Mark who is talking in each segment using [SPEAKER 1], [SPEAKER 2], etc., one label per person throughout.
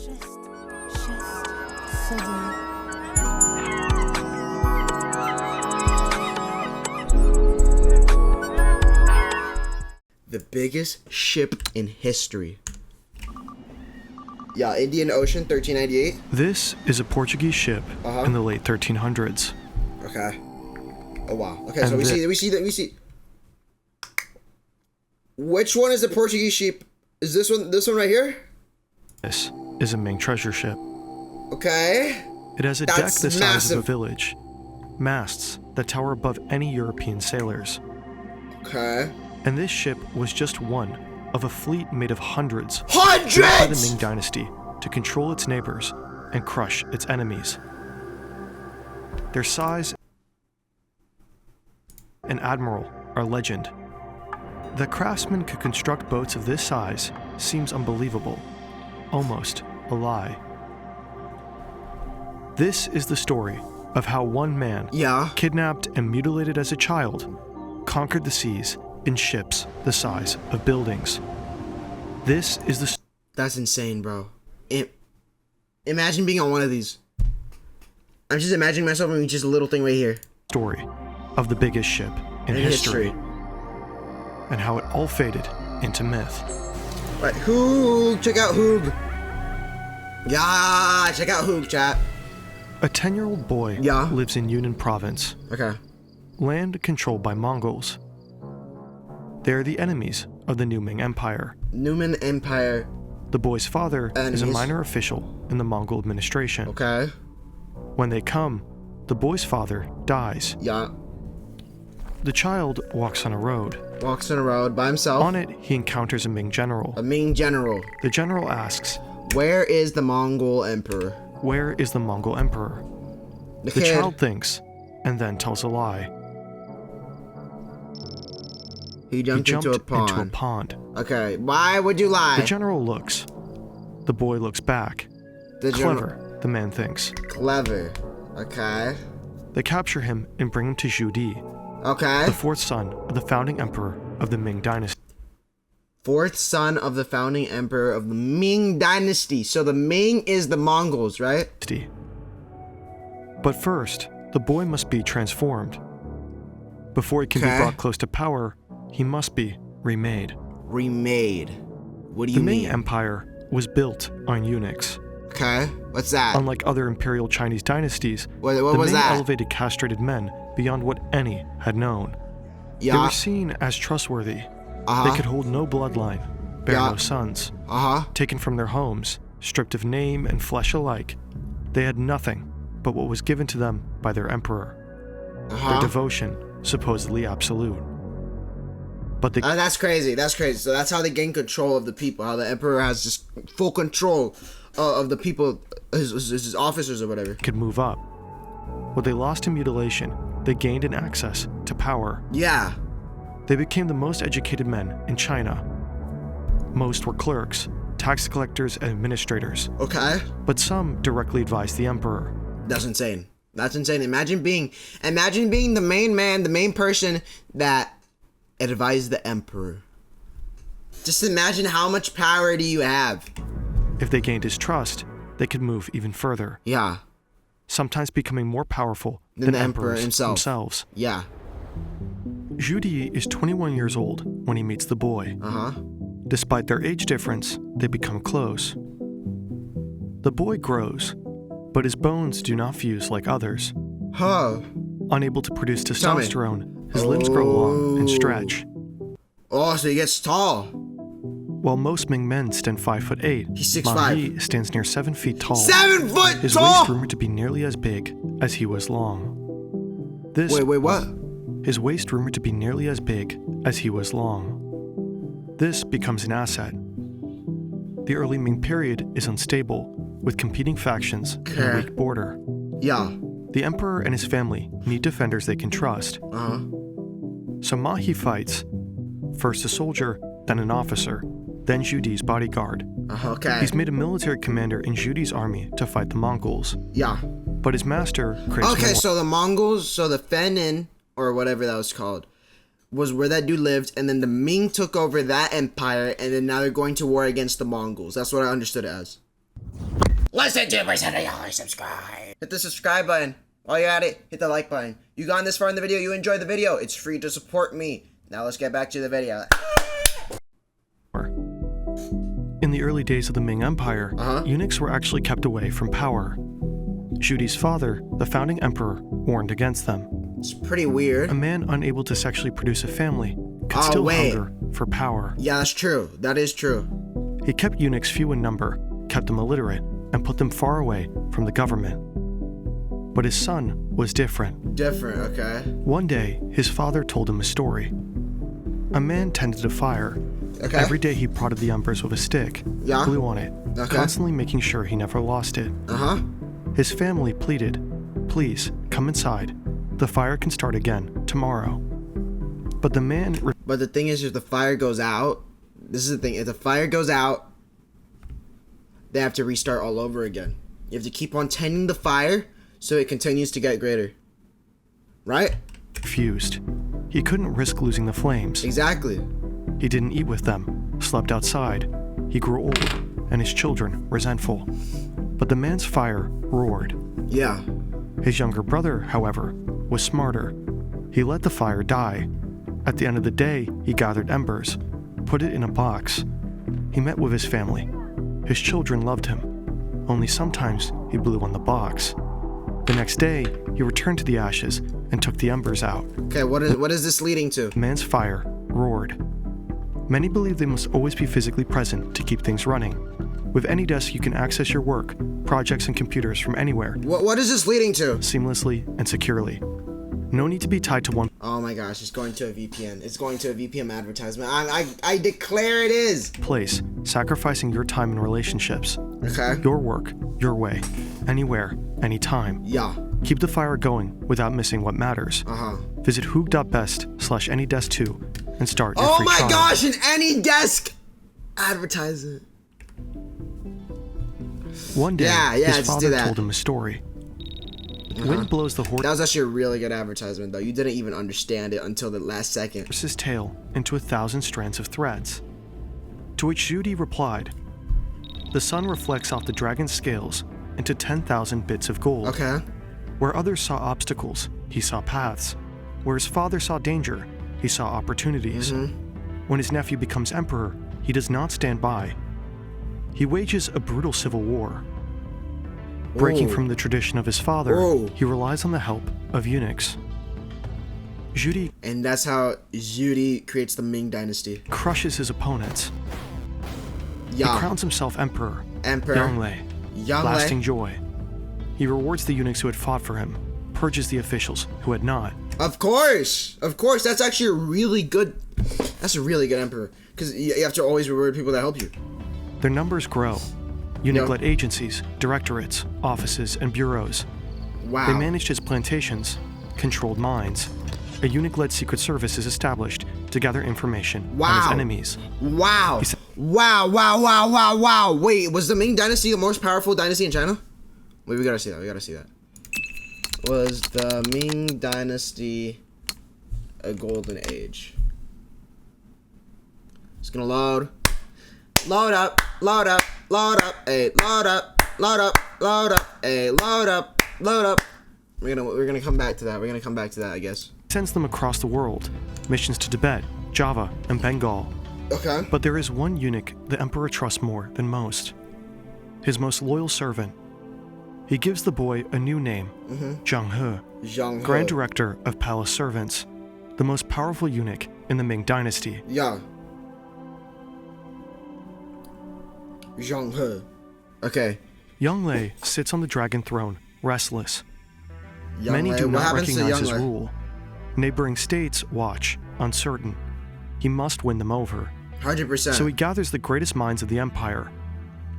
[SPEAKER 1] The biggest ship in history. Yeah, Indian Ocean, 1398.
[SPEAKER 2] This is a Portuguese ship in the late 1300s.
[SPEAKER 1] Okay. Oh wow. Okay, so we see. Which one is the Portuguese ship? Is this one right here?
[SPEAKER 2] This is a Ming treasure ship.
[SPEAKER 1] Okay.
[SPEAKER 2] It has a deck the size of a village, masts that tower above any European sailors.
[SPEAKER 1] Okay.
[SPEAKER 2] And this ship was just one of a fleet made of hundreds built by the Ming dynasty to control its neighbors and crush its enemies. Their size and admiral are legend. That craftsmen could construct boats of this size seems unbelievable, almost a lie. This is the story of how one man, kidnapped and mutilated as a child, conquered the seas in ships the size of buildings. This is the...
[SPEAKER 1] That's insane, bro. Imagine being on one of these. I'm just imagining myself in just a little thing right here.
[SPEAKER 2] Story of the biggest ship in history. And how it all faded into myth.
[SPEAKER 1] Right, Hoog! Check out Hoog! Yeah, check out Hoog, chat.
[SPEAKER 2] A 10-year-old boy lives in Yunnan province. Okay. Land controlled by Mongols. They are the enemies of the New Ming Empire.
[SPEAKER 1] Ming Empire.
[SPEAKER 2] The boy's father is a minor official in the Mongol administration. Okay. When they come, the boy's father dies. Yeah. The child walks on a road.
[SPEAKER 1] Walks on a road by himself.
[SPEAKER 2] On it, he encounters a Ming general.
[SPEAKER 1] A Ming general.
[SPEAKER 2] The general asks,
[SPEAKER 1] "Where is the Mongol emperor?"
[SPEAKER 2] Where is the Mongol emperor? The child thinks, and then tells a lie.
[SPEAKER 1] He jumped into a pond. Okay, why would you lie?
[SPEAKER 2] The general looks. The boy looks back. Clever, the man thinks.
[SPEAKER 1] Clever. Okay.
[SPEAKER 2] They capture him and bring him to Zhu Di.
[SPEAKER 1] Okay.
[SPEAKER 2] The fourth son of the founding emperor of the Ming dynasty.
[SPEAKER 1] Fourth son of the founding emperor of the Ming dynasty. So the Ming is the Mongols, right?
[SPEAKER 2] But first, the boy must be transformed. Before he can be brought close to power, he must be remade. Remade? What do you mean? The Ming Empire was built on eunuchs.
[SPEAKER 1] Okay, what's that?
[SPEAKER 2] Unlike other imperial Chinese dynasties, the Ming elevated castrated men beyond what any had known. They were seen as trustworthy. They could hold no bloodline, bear no sons. Taken from their homes, stripped of name and flesh alike, they had nothing but what was given to them by their emperor. Their devotion, supposedly absolute. But
[SPEAKER 1] that's crazy. That's crazy. So that's how they gain control of the people. How the emperor has just full control of the people, his officers or whatever.
[SPEAKER 2] Could move up. What they lost in mutilation, they gained in access to power. Yeah. They became the most educated men in China. Most were clerks, tax collectors, and administrators. Okay. But some directly advised the emperor.
[SPEAKER 1] That's insane. That's insane. Imagine being the main man, the main person that advised the emperor. Just imagine how much power do you have.
[SPEAKER 2] If they gained his trust, they could move even further. Yeah. Sometimes becoming more powerful than the emperors themselves. Yeah. Zhu Di is 21 years old when he meets the boy. Despite their age difference, they become close. The boy grows, but his bones do not fuse like others. Unable to produce testosterone, his limbs grow long and stretch.
[SPEAKER 1] Oh, so he gets tall.
[SPEAKER 2] While most Ming men stand 5'8",
[SPEAKER 1] he's 6'5".
[SPEAKER 2] He stands near 7 feet tall.
[SPEAKER 1] 7 foot
[SPEAKER 2] his
[SPEAKER 1] tall.
[SPEAKER 2] His waist rumored to be nearly as big as he was long.
[SPEAKER 1] Wait, what?
[SPEAKER 2] His waist rumored to be nearly as big as he was long. This becomes an asset. The early Ming period is unstable, with competing factions and a weak border. Yeah. The emperor and his family need defenders they can trust. So Ma He fights, first a soldier, then an officer, then Zhu Di's bodyguard. He's made a military commander in Zhu Di's army to fight the Mongols. Yeah. But his master craves more.
[SPEAKER 1] So the Mongols, so the Fenin, or whatever that was called, was where that dude lived, and then the Ming took over that empire, and then now they're going to war against the Mongols. That's what I understood it as. Listen to me, subscribe. Hit the subscribe button. While you're at it, hit the like button. You gone this far in the video, you enjoyed the video. It's free to support me. Now let's get back to the video.
[SPEAKER 2] In the early days of the Ming Empire, eunuchs were actually kept away from power. Judy's father, the founding emperor, warned against them.
[SPEAKER 1] It's pretty weird.
[SPEAKER 2] A man unable to sexually produce a family could still hunger for power.
[SPEAKER 1] Yeah, that's true. That is true.
[SPEAKER 2] He kept eunuchs few in number, kept them illiterate, and put them far away from the government. But his son was different.
[SPEAKER 1] Different, okay.
[SPEAKER 2] One day, his father told him a story. A man tended a fire.
[SPEAKER 1] Okay.
[SPEAKER 2] Every day he prodded the embers with a stick, blew on it, constantly making sure he never lost it. His family pleaded, "Please, come inside. The fire can start again tomorrow." But the man...
[SPEAKER 1] But the thing is, if the fire goes out, this is the thing, if the fire goes out, they have to restart all over again. You have to keep on tending the fire so it continues to get greater. Right?
[SPEAKER 2] Refused. He couldn't risk losing the flames.
[SPEAKER 1] Exactly.
[SPEAKER 2] He didn't eat with them, slept outside. He grew old, and his children resentful. But the man's fire roared.
[SPEAKER 1] Yeah.
[SPEAKER 2] His younger brother, however, was smarter. He let the fire die. At the end of the day, he gathered embers, put it in a box. He met with his family. His children loved him. Only sometimes he blew on the box. The next day, he returned to the ashes and took the embers out.
[SPEAKER 1] Okay, what is this leading to?
[SPEAKER 2] The man's fire roared. Many believe they must always be physically present to keep things running. With any desk, you can access your work, projects, and computers from anywhere.
[SPEAKER 1] What is this leading to?
[SPEAKER 2] Seamlessly and securely. No need to be tied to one.
[SPEAKER 1] Oh my gosh, it's going to a VPN. It's going to a VPN advertisement. I declare it is.
[SPEAKER 2] Place, sacrificing your time and relationships.
[SPEAKER 1] Okay.
[SPEAKER 2] Your work, your way, anywhere, anytime.
[SPEAKER 1] Yeah.
[SPEAKER 2] Keep the fire going without missing what matters. Visit hoog.best/anydesk2 and start your free trial.
[SPEAKER 1] Oh my gosh, an AnyDesk advertisement.
[SPEAKER 2] One day, his father told him a story. Wind blows the horse.
[SPEAKER 1] That was actually a really good advertisement, though. You didn't even understand it until the last second.
[SPEAKER 2] Horse's tail into 1,000 strands of threads. To which Judy replied, "The sun reflects off the dragon's scales into 10,000 bits of gold."
[SPEAKER 1] Okay.
[SPEAKER 2] Where others saw obstacles, he saw paths. Where his father saw danger, he saw opportunities. When his nephew becomes emperor, he does not stand by. He wages a brutal civil war. Breaking from the tradition of his father, he relies on the help of eunuchs. Judy,
[SPEAKER 1] and that's how Judy creates the Ming Dynasty.
[SPEAKER 2] Crushes his opponents. He crowns himself emperor. Yongle. Lasting joy. He rewards the eunuchs who had fought for him, purges the officials who had not.
[SPEAKER 1] Of course, that's actually a really good. That's a really good emperor, because you have to always reward people that help you.
[SPEAKER 2] Their numbers grow. Eunuch-led agencies, directorates, offices, and bureaus.
[SPEAKER 1] Wow.
[SPEAKER 2] They managed his plantations, controlled mines. A eunuch-led secret service is established to gather information on his enemies.
[SPEAKER 1] Wow. Wow. Wait, was the Ming Dynasty the most powerful dynasty in China? Wait, we gotta see that. Was the Ming Dynasty a golden age? It's gonna load. Load up. Hey, load up. Hey, load up. We're gonna come back to that. I guess.
[SPEAKER 2] Sends them across the world, missions to Tibet, Java, and Bengal.
[SPEAKER 1] Okay.
[SPEAKER 2] But there is one eunuch the emperor trusts more than most. His most loyal servant. He gives the boy a new name, Zhang He, Grand Director of Palace Servants, the most powerful eunuch in the Ming Dynasty.
[SPEAKER 1] Yeah. Zhang He. Okay.
[SPEAKER 2] Yongle sits on the dragon throne, restless.
[SPEAKER 1] Yongle.
[SPEAKER 2] Many do not recognize his rule. Neighboring states watch, uncertain. He must win them over.
[SPEAKER 1] 100%.
[SPEAKER 2] So he gathers the greatest minds of the empire.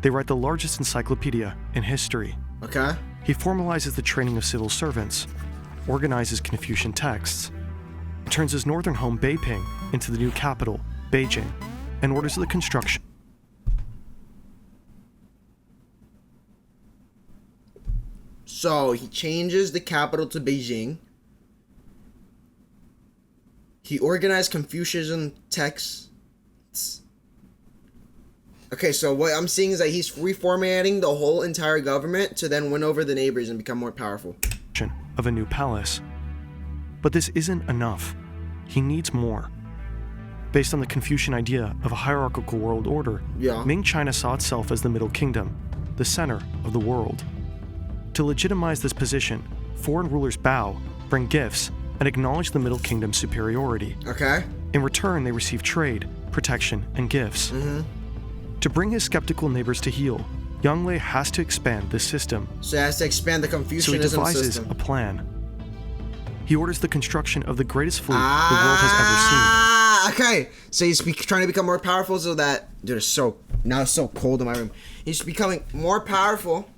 [SPEAKER 2] They write the largest encyclopedia in history.
[SPEAKER 1] Okay.
[SPEAKER 2] He formalizes the training of civil servants, organizes Confucian texts, turns his northern home Beiping into the new capital, Beijing, and orders the construction.
[SPEAKER 1] So he changes the capital to Beijing. He organized Confucian texts. Okay, so what I'm seeing is that he's reformatting the whole entire government to then win over the neighbors and become more powerful.
[SPEAKER 2] Of a new palace. But this isn't enough. He needs more. Based on the Confucian idea of a hierarchical world order, Ming China saw itself as the Middle Kingdom, the center of the world. To legitimize this position, foreign rulers bow, bring gifts, and acknowledge the Middle Kingdom's superiority.
[SPEAKER 1] Okay.
[SPEAKER 2] In return, they receive trade, protection, and gifts. To bring his skeptical neighbors to heel, Yang Lei has to expand this system.
[SPEAKER 1] So he has to expand the Confucianism
[SPEAKER 2] So he devises
[SPEAKER 1] system.
[SPEAKER 2] a plan. He orders the construction of the greatest fleet the world has ever seen.
[SPEAKER 1] Okay. So he's trying to become more powerful so that... Dude, it's so cold in my room. He's becoming more powerful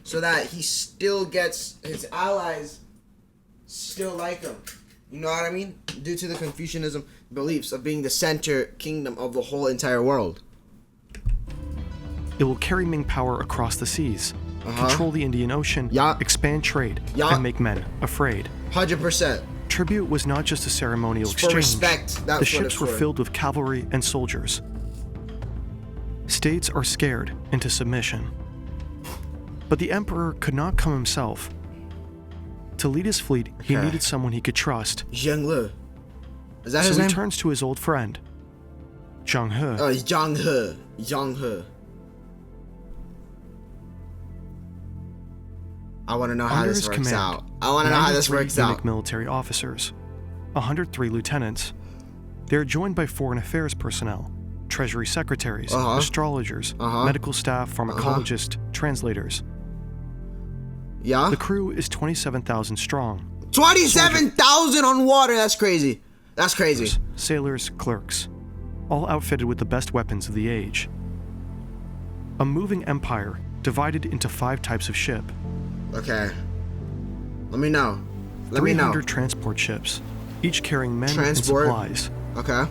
[SPEAKER 1] so that he still gets his allies still like him. You know what I mean? Due to the Confucianism beliefs of being the center kingdom of the whole entire world.
[SPEAKER 2] It will carry Ming power across the seas, control the Indian Ocean, expand trade, and make men afraid.
[SPEAKER 1] 100%.
[SPEAKER 2] Tribute was not just a ceremonial exchange.
[SPEAKER 1] For respect.
[SPEAKER 2] The ships were filled with cavalry and soldiers. States are scared into submission. But the emperor could not come himself. To lead his fleet, he needed someone he could trust.
[SPEAKER 1] Zheng Li. Is that his
[SPEAKER 2] name? So
[SPEAKER 1] name?
[SPEAKER 2] he turns to his old friend, Zhang He.
[SPEAKER 1] Oh, Zhang He. Zhang He. I want to know how this works out. I want to know how this works out.
[SPEAKER 2] Military officers, 103 lieutenants. They are joined by foreign affairs personnel, treasury secretaries, astrologers, medical staff, pharmacologists, translators.
[SPEAKER 1] Yeah?
[SPEAKER 2] The crew is 27,000 strong.
[SPEAKER 1] 27,000 on water! That's crazy. That's crazy.
[SPEAKER 2] Sailors, clerks, all outfitted with the best weapons of the age. A moving empire divided into 5 types of ship.
[SPEAKER 1] Okay. Let me know. Let me know.
[SPEAKER 2] 300 transport ships, each carrying men and supplies.
[SPEAKER 1] Okay.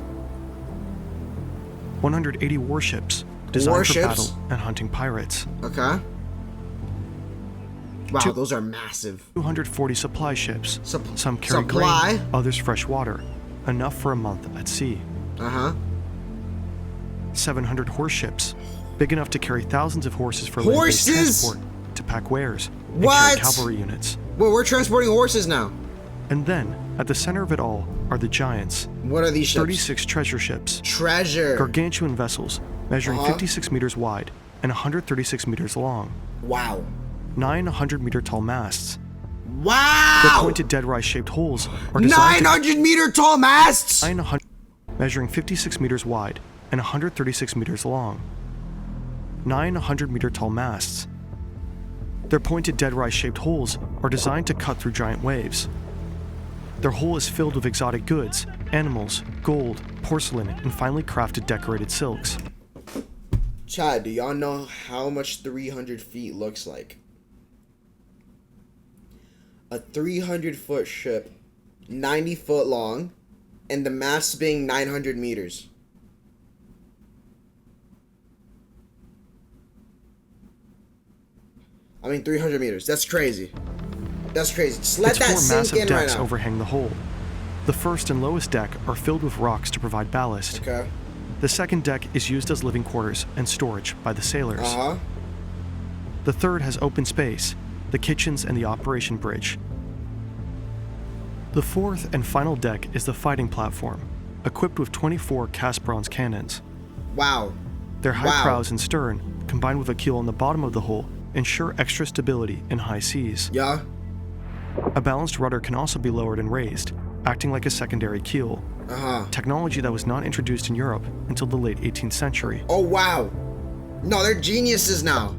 [SPEAKER 2] 180 warships designed for battle and hunting pirates.
[SPEAKER 1] Okay. Wow, those are massive.
[SPEAKER 2] 240 supply ships. Some carry
[SPEAKER 1] grain,
[SPEAKER 2] others fresh water. Enough for a month at sea. 700 horse ships, big enough to carry thousands of horses for land-based transport, to pack wares, and carry cavalry units.
[SPEAKER 1] Well, we're transporting horses now.
[SPEAKER 2] And then, at the center of it all, are the giants.
[SPEAKER 1] What are these ships?
[SPEAKER 2] 36 treasure ships. Gargantuan vessels, measuring 56 meters wide and 136 meters long.
[SPEAKER 1] Wow.
[SPEAKER 2] 900-meter tall masts.
[SPEAKER 1] Wow!
[SPEAKER 2] Their pointed dead-rise-shaped holes are designed
[SPEAKER 1] 900-meter tall masts!
[SPEAKER 2] 900, measuring 56 meters wide and 136 meters long. 900-meter tall masts. Their pointed dead-rise-shaped holes are designed to cut through giant waves. Their hull is filled with exotic goods, animals, gold, porcelain, and finely crafted decorated silks.
[SPEAKER 1] Chad, do y'all know how much 300 feet looks like? A 300-foot ship, 90 foot long, and the mast being 900 meters. I mean 300 meters. That's crazy. That's crazy. Just let that sink in right now.
[SPEAKER 2] 4 massive decks overhang the hull. The first and lowest deck are filled with rocks to provide ballast.
[SPEAKER 1] Okay.
[SPEAKER 2] The second deck is used as living quarters and storage by the sailors. The third has open space, the kitchens and the operation bridge. The fourth and final deck is the fighting platform, equipped with 24 cast bronze cannons.
[SPEAKER 1] Wow.
[SPEAKER 2] Their high prows and stern, combined with a keel on the bottom of the hull, ensure extra stability in high seas.
[SPEAKER 1] Yeah.
[SPEAKER 2] A balanced rudder can also be lowered and raised, acting like a secondary keel. Technology that was not introduced in Europe until the late 18th century.
[SPEAKER 1] Oh, wow. No, they're geniuses now.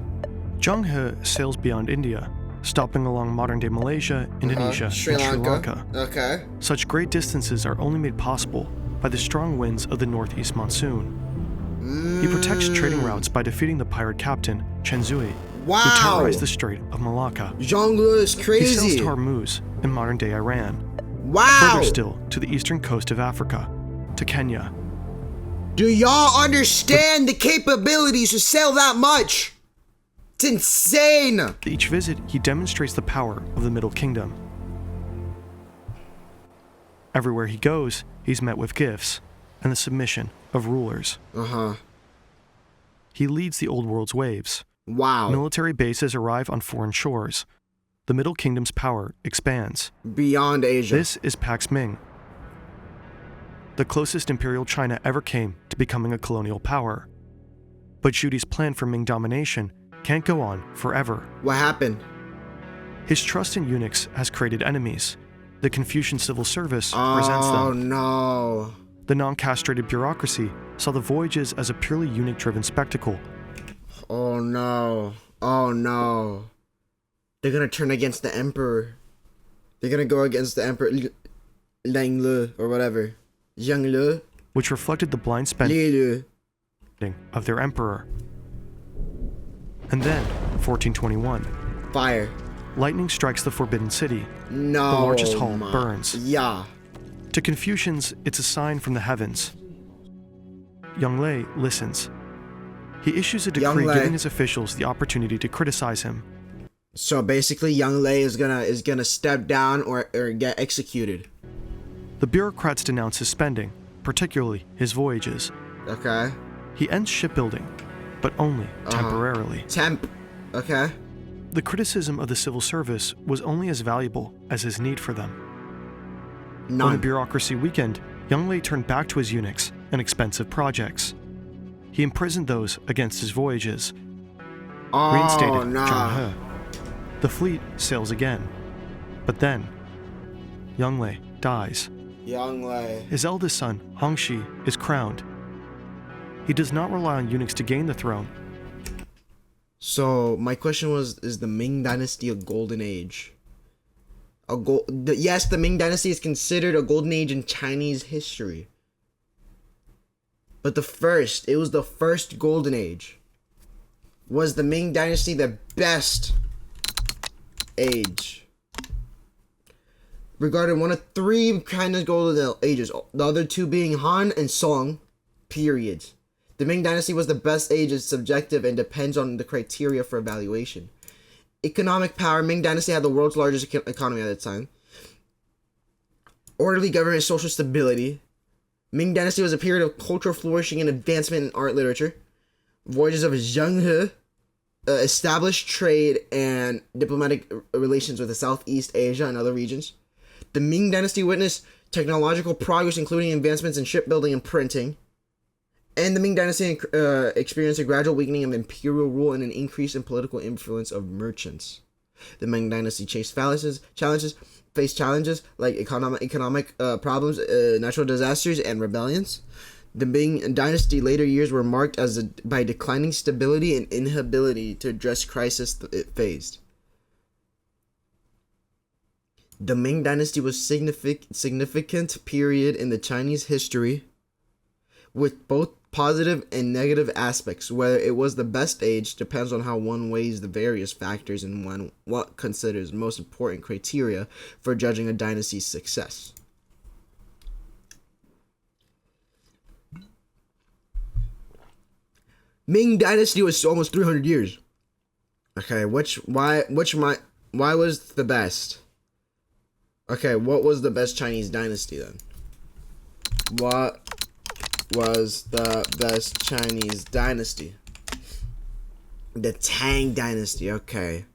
[SPEAKER 2] Zhang He sails beyond India, stopping along modern-day Malaysia, Indonesia, and Sri Lanka.
[SPEAKER 1] Okay.
[SPEAKER 2] Such great distances are only made possible by the strong winds of the northeast monsoon. He protects trading routes by defeating the pirate captain, Chen Zui, who terrorized the Strait of Malacca.
[SPEAKER 1] Zhang Li is crazy.
[SPEAKER 2] He sails to Hormuz in modern-day Iran.
[SPEAKER 1] Wow.
[SPEAKER 2] Further still, to the eastern coast of Africa, to Kenya.
[SPEAKER 1] Do y'all understand the capabilities to sail that much? It's insane!
[SPEAKER 2] At each visit, he demonstrates the power of the Middle Kingdom. Everywhere he goes, he's met with gifts and the submission of rulers. He leads the Old World's waves.
[SPEAKER 1] Wow.
[SPEAKER 2] Military bases arrive on foreign shores. The Middle Kingdom's power expands.
[SPEAKER 1] Beyond Asia.
[SPEAKER 2] This is Pax Ming, the closest imperial China ever came to becoming a colonial power. But Shudi's plan for Ming domination can't go on forever.
[SPEAKER 1] What happened?
[SPEAKER 2] His trust in eunuchs has created enemies. The Confucian civil service resents them.
[SPEAKER 1] Oh no.
[SPEAKER 2] The non-castrated bureaucracy saw the voyages as a purely eunuch-driven spectacle.
[SPEAKER 1] Oh no. Oh no. They're gonna turn against the emperor. They're gonna go against the emperor Lang Le or whatever. Zhang Le.
[SPEAKER 2] Which reflected the blind spending
[SPEAKER 1] Le.
[SPEAKER 2] of their emperor. And then, 1421.
[SPEAKER 1] Fire.
[SPEAKER 2] Lightning strikes the Forbidden City.
[SPEAKER 1] No.
[SPEAKER 2] The largest hall burns.
[SPEAKER 1] Yeah.
[SPEAKER 2] To Confucians, it's a sign from the heavens. Yang Lei listens. He issues a decree giving his officials the opportunity to criticize him.
[SPEAKER 1] So basically, Yang Lei is gonna step down or get executed.
[SPEAKER 2] The bureaucrats denounce his spending, particularly his voyages.
[SPEAKER 1] Okay.
[SPEAKER 2] He ends shipbuilding, but only temporarily.
[SPEAKER 1] Okay.
[SPEAKER 2] The criticism of the civil service was only as valuable as his need for them.
[SPEAKER 1] None.
[SPEAKER 2] When the bureaucracy weakened, Yang Lei turned back to his eunuchs and expensive projects. He imprisoned those against his voyages. Reinstated Zhang He. The fleet sails again. But then, Yang Lei dies.
[SPEAKER 1] Yang Lei.
[SPEAKER 2] His eldest son, Hongxi, is crowned. He does not rely on eunuchs to gain the throne.
[SPEAKER 1] So my question was: is the Ming Dynasty a golden age? Yes, the Ming Dynasty is considered a golden age in Chinese history. But it was the first golden age. Was the Ming Dynasty the best age? Regarded one of three kind of golden ages, the other two being Han and Song, periods. The Ming Dynasty was the best age is subjective and depends on the criteria for evaluation. Economic power, Ming Dynasty had the world's largest economy at the time. Orderly government, social stability. Ming Dynasty was a period of cultural flourishing and advancement in art literature. Voyages of Zheng He established trade and diplomatic relations with the Southeast Asia and other regions. The Ming Dynasty witnessed technological progress, including advancements in shipbuilding and printing. And the Ming Dynasty experienced a gradual weakening of imperial rule and an increase in political influence of merchants. The Ming Dynasty faced challenges like economic problems, natural disasters, and rebellions. The Ming Dynasty later years were marked by declining stability and inability to address crisis it faced. The Ming Dynasty was significant period in the Chinese history with both positive and negative aspects. Whether it was the best age depends on how one weighs the various factors and what considers most important criteria for judging a dynasty's success. Ming Dynasty was almost 300 years. Okay, why was the best? Okay, what was the best Chinese dynasty then? What was the best Chinese dynasty? The Tang Dynasty, okay.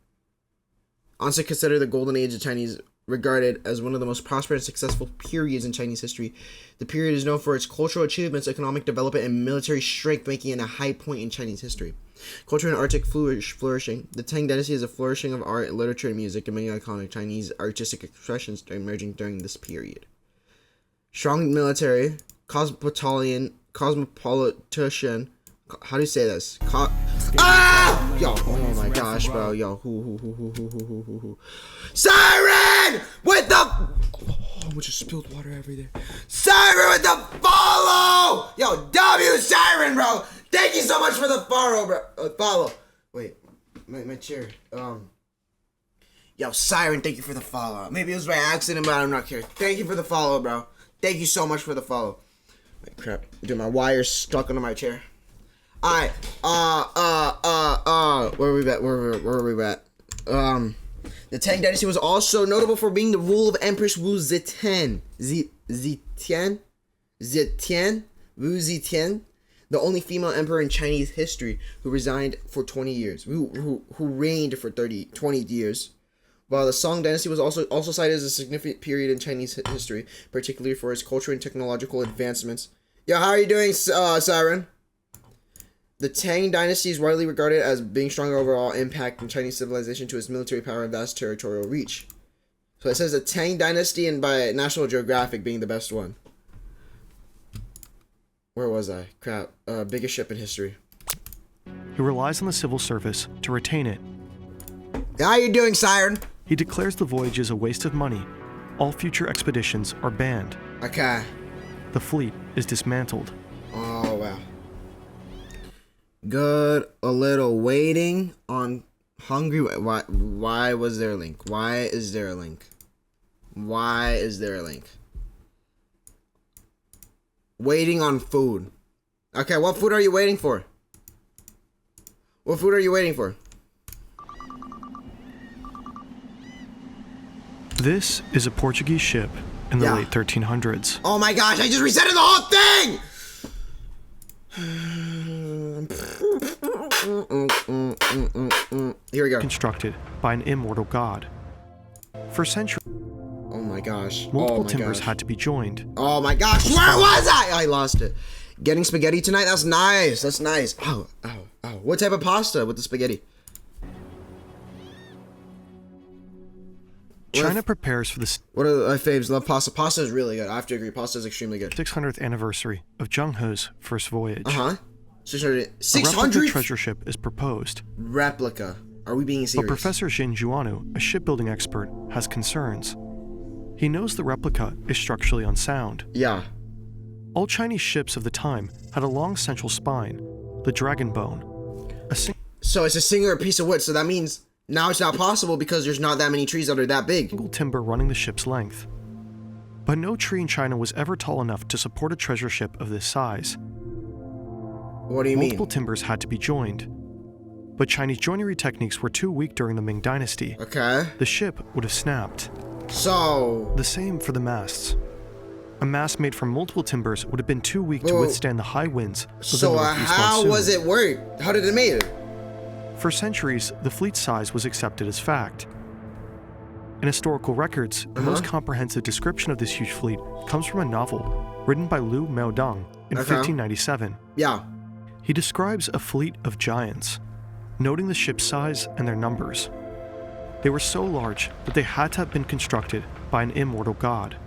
[SPEAKER 1] Also considered the golden age of Chinese, regarded as one of the most prosperous and successful periods in Chinese history. The period is known for its cultural achievements, economic development, and military strength, making it a high point in Chinese history. Culture and artistic flourishing. The Tang Dynasty is a flourishing of art, literature, and music, and many iconic Chinese artistic expressions emerging during this period. Strong military, cosmopolitan, how do you say this? Yo, oh my gosh, bro, yo, who. Siren! With the... Oh, I just spilled water everywhere. Siren with the follow! Yo, W Siren, bro! Thank you so much for the follow, bro. Follow. Wait, my chair. Yo, Siren, thank you for the follow. Maybe it was by accident, but I'm not care. Thank you for the follow, bro. Thank you so much for the follow. Wait, crap. Dude, my wire's stuck under my chair. Alright. Where are we at? The Tang Dynasty was also notable for being the rule of Empress Wu Zetian. Wu Zetian. The only female emperor in Chinese history who resigned for 20 years, who reigned for 20 years. While the Song dynasty was also cited as a significant period in Chinese history, particularly for its cultural and technological advancements. Yo, how are you doing, Siren? The Tang dynasty is widely regarded as being stronger overall impact in Chinese civilization to its military power and vast territorial reach. So it says the Tang dynasty, and by National Geographic being the best one. Where was I? Crap. Biggest ship in history.
[SPEAKER 2] He relies on the civil service to retain it.
[SPEAKER 1] How you doing, Siren?
[SPEAKER 2] He declares the voyage is a waste of money. All future expeditions are banned.
[SPEAKER 1] Okay.
[SPEAKER 2] The fleet is dismantled.
[SPEAKER 1] Oh, wow. Good. A little waiting on hungry. Why was there a link? Why is there a link? Why is there a link? Waiting on food. Okay, what food are you waiting for? What food are you waiting for?
[SPEAKER 2] This is a Portuguese ship in the late 1300s.
[SPEAKER 1] Oh my gosh, I just reset the whole thing! Here we go.
[SPEAKER 2] Constructed by an immortal god. For centuries,
[SPEAKER 1] oh my gosh.
[SPEAKER 2] multiple timbers had to be joined.
[SPEAKER 1] Oh my gosh, where was I? I lost it. Getting spaghetti tonight? That's nice. That's nice. Ow, ow, ow. What type of pasta with the spaghetti?
[SPEAKER 2] China prepares for the
[SPEAKER 1] What are my faves? Love pasta. Pasta is really good. I have to agree. Pasta is extremely good.
[SPEAKER 2] 600th anniversary of Zheng He's first voyage.
[SPEAKER 1] 600.
[SPEAKER 2] A replica treasure ship is proposed.
[SPEAKER 1] Replica. Are we being serious?
[SPEAKER 2] But Professor Xin Juanu, a shipbuilding expert, has concerns. He knows the replica is structurally unsound.
[SPEAKER 1] Yeah.
[SPEAKER 2] All Chinese ships of the time had a long central spine, the dragon bone.
[SPEAKER 1] So it's a singular piece of wood, so that means now it's not possible because there's not that many trees that are that big.
[SPEAKER 2] Single timber running the ship's length. But no tree in China was ever tall enough to support a treasure ship of this size.
[SPEAKER 1] What do you mean?
[SPEAKER 2] Multiple timbers had to be joined. But Chinese joinery techniques were too weak during the Ming Dynasty.
[SPEAKER 1] Okay.
[SPEAKER 2] The ship would have snapped.
[SPEAKER 1] So...
[SPEAKER 2] The same for the masts. A mast made from multiple timbers would have been too weak to withstand the high winds of the
[SPEAKER 1] So
[SPEAKER 2] northeast
[SPEAKER 1] how
[SPEAKER 2] monsoon.
[SPEAKER 1] was it work? How did it make it?
[SPEAKER 2] For centuries, the fleet's size was accepted as fact. In historical records, the most comprehensive description of this huge fleet comes from a novel written by Liu Miaodong in 1597.
[SPEAKER 1] Yeah.
[SPEAKER 2] He describes a fleet of giants, noting the ship's size and their numbers. They were so large that they had to have been constructed by an immortal god.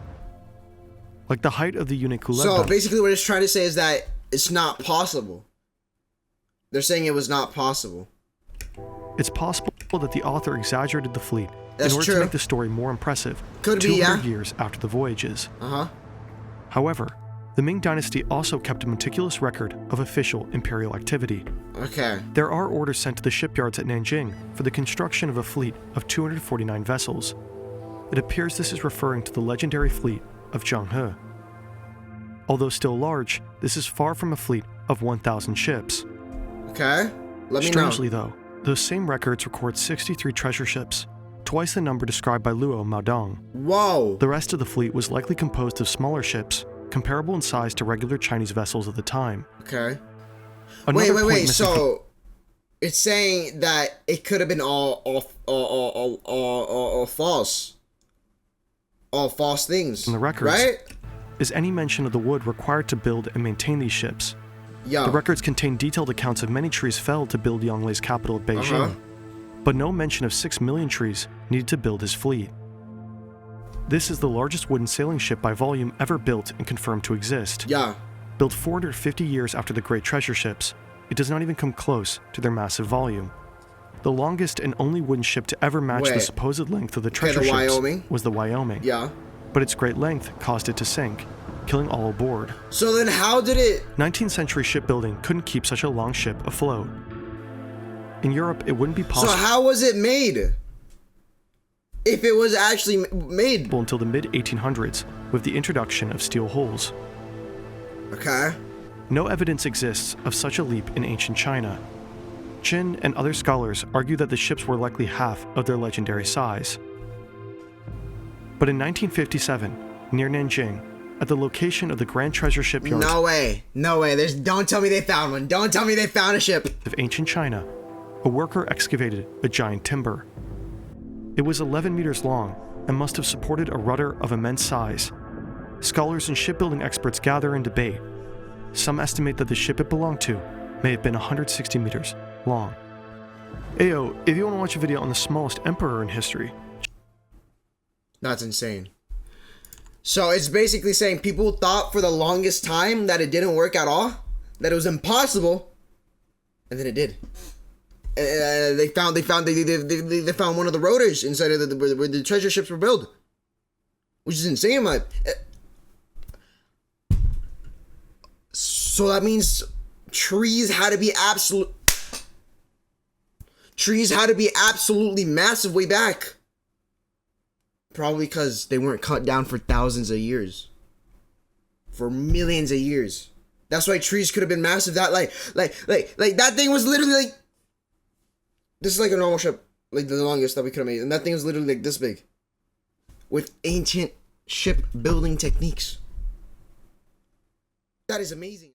[SPEAKER 2] Like the height of the Uniculaban.
[SPEAKER 1] So basically what it's trying to say is that it's not possible. They're saying it was not possible.
[SPEAKER 2] It's possible that the author exaggerated the fleet in order to make the story more impressive.
[SPEAKER 1] Could be,
[SPEAKER 2] 200 years after the voyages. However, the Ming Dynasty also kept a meticulous record of official imperial activity.
[SPEAKER 1] Okay.
[SPEAKER 2] There are orders sent to the shipyards at Nanjing for the construction of a fleet of 249 vessels. It appears this is referring to the legendary fleet of Zheng He. Although still large, this is far from a fleet of 1,000 ships.
[SPEAKER 1] Okay. Let me
[SPEAKER 2] Strangely,
[SPEAKER 1] know.
[SPEAKER 2] though, those same records record 63 treasure ships, twice the number described by Liu Miaodong.
[SPEAKER 1] Whoa.
[SPEAKER 2] The rest of the fleet was likely composed of smaller ships, comparable in size to regular Chinese vessels of the time.
[SPEAKER 1] Okay.
[SPEAKER 2] Another
[SPEAKER 1] Wait. So it's saying that it could have been all false. All false things.
[SPEAKER 2] In the records,
[SPEAKER 1] right?
[SPEAKER 2] Is any mention of the wood required to build and maintain these ships.
[SPEAKER 1] Yeah.
[SPEAKER 2] The records contain detailed accounts of many trees felled to build Yonglai's capital at Beijing, but no mention of 6 million trees needed to build his fleet. This is the largest wooden sailing ship by volume ever built and confirmed to exist.
[SPEAKER 1] Yeah.
[SPEAKER 2] Built 450 years after the great treasure ships, it does not even come close to their massive volume. The longest and only wooden ship to ever match the supposed length of the treasure ships was the Wyoming.
[SPEAKER 1] Yeah.
[SPEAKER 2] But its great length caused it to sink, killing all aboard.
[SPEAKER 1] So then how did it...
[SPEAKER 2] 19th century shipbuilding couldn't keep such a long ship afloat. In Europe, it wouldn't be possible.
[SPEAKER 1] So how was it made? If it was actually made.
[SPEAKER 2] Until the mid-1800s, with the introduction of steel hulls.
[SPEAKER 1] Okay.
[SPEAKER 2] No evidence exists of such a leap in ancient China. Qin and other scholars argue that the ships were likely half of their legendary size. But in 1957, near Nanjing, at the location of the Grand Treasure Shipyard
[SPEAKER 1] No way. No way. Don't tell me they found one. Don't tell me they found a ship.
[SPEAKER 2] of ancient China, a worker excavated a giant timber. It was 11 meters long and must have supported a rudder of immense size. Scholars and shipbuilding experts gather and debate. Some estimate that the ship it belonged to may have been 160 meters long. Ayo, if you want to watch a video on the smallest emperor in history.
[SPEAKER 1] That's insane. So it's basically saying people thought for the longest time that it didn't work at all, that it was impossible, and then it did. They found one of the rotors inside of where the treasure ships were built, which is insane. So that means trees had to be absolutely massive way back. Probably because they weren't cut down for thousands of years. For millions of years. That's why trees could have been massive. That like that thing was literally like, this is like a normal ship, like the longest that we could have made, and that thing was literally like this big, with ancient shipbuilding techniques. That is amazing.